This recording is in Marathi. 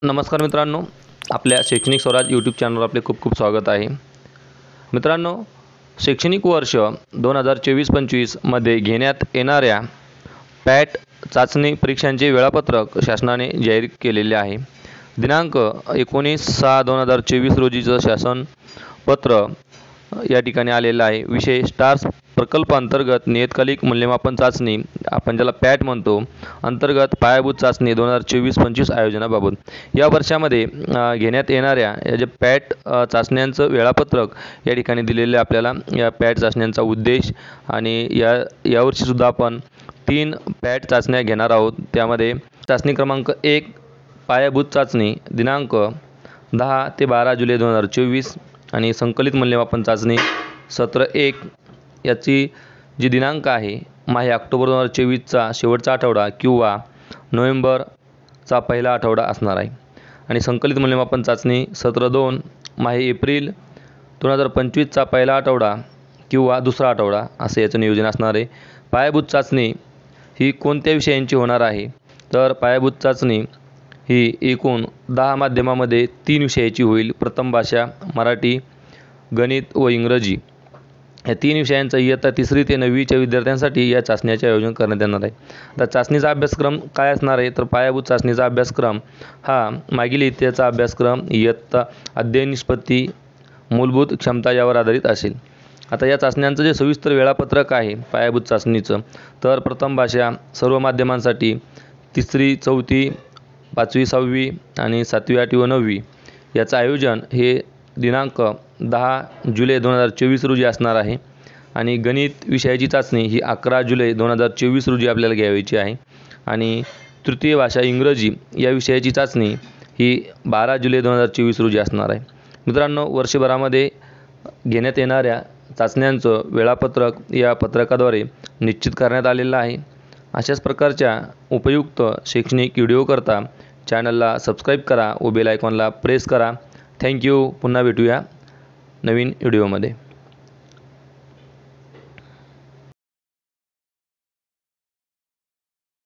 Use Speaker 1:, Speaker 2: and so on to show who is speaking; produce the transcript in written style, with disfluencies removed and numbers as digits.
Speaker 1: नमस्कार मित्रांनो, आपल्या शैक्षणिक स्वराज यूट्यूब चॅनलवर आपले खूप खूप स्वागत आहे. मित्रांनो, शैक्षणिक वर्ष 2024-25मध्ये घेण्यात येणाऱ्या पॅट चाचणी परीक्षांचे वेळापत्रक शासनाने जाहीर केलेले आहे. दिनांक 19/6/2024 रोजीचं शासन पत्र या ठिकाणी आलेलं आहे. विषय स्टार्स प्रकल्पांतर्गत नियतकालिक मूल्यमापन चाचणी, आपण ज्याला पॅट म्हणतो, अंतर्गत पायाभूत चाचणी 2024-25 आयोजनाबाबत. या वर्षामध्ये घेण्यात येणाऱ्या या जे पॅट चाचण्यांचं वेळापत्रक या ठिकाणी दिलेलं आहे आपल्याला. या पॅट चाचण्यांचा उद्देश आणि यावर्षीसुद्धा आपण 3 पॅट चाचण्या घेणार आहोत. त्यामध्ये चाचणी क्रमांक 1 पायाभूत चाचणी दिनांक 10 ते 12 जुलै 2024 आणि संकलित मूल्यमापन चाचणी सत्र 1 याची जी दिनांक आहे माहे ऑक्टोबर 2024चा शेवटचा आठवडा किंवा नोव्हेंबरचा पहिला आठवडा असणार आहे. आणि संकलित मूल्यमापन चाचणी सत्र 2 माहे एप्रिल 2025चा पहिला आठवडा किंवा दुसरा आठवडा असं याचं नियोजन असणार आहे. पायाभूत चाचणी ही कोणत्या विषयांची होणार आहे, तर पायाभूत चाचणी ही एकूण 10 माध्यमामध्ये 3 विषयाची होईल. प्रथम भाषा, मराठी, गणित व इंग्रजी या 3 विषयांचा इयत्ता 3री ते 9वीच्या विद्यार्थ्यांसाठी या चाचण्याचे आयोजन करण्यात येणार आहे. तर चाचणीचा अभ्यासक्रम काय असणार आहे, तर पायाभूत चाचणीचा अभ्यासक्रम हा मागील इतिहासाचा अभ्यासक्रम, इयत्ता, अध्ययन निष्पत्ती, मूलभूत क्षमता यावर आधारित असेल. आता या चाचण्यांचं जे सविस्तर वेळापत्रक आहे पायाभूत चाचणीचं, तर प्रथम भाषा सर्व माध्यमांसाठी 3री, 4थी, 5वी, 6वी आणि 7वी, 8वी व 9वी याचं आयोजन हे दिनांक 10 जुलै 2024 रोजी असणार आहे. आणि गणित विषयाची चाचणी ही 11 जुलै 2024 रोजी आपल्याला घ्यायची आहे. आणि तृतीय भाषा इंग्रजी या विषयाची चाचणी ही 12 जुलै 2024 रोजी असणार आहे. मित्रांनो, वर्षभरामध्ये घेण्यात येणाऱ्या चाचण्यांचं वेळापत्रक या पत्रकाद्वारे निश्चित करण्यात आलेलं आहे. अशाच प्रकारच्या उपयुक्त शैक्षणिक व्हिडिओकरता चॅनलला सबस्क्राईब करा व बेल आयकॉनला प्रेस करा. थँक्यू. पुन्हा भेटूया नवीन व्हिडिओमध्ये.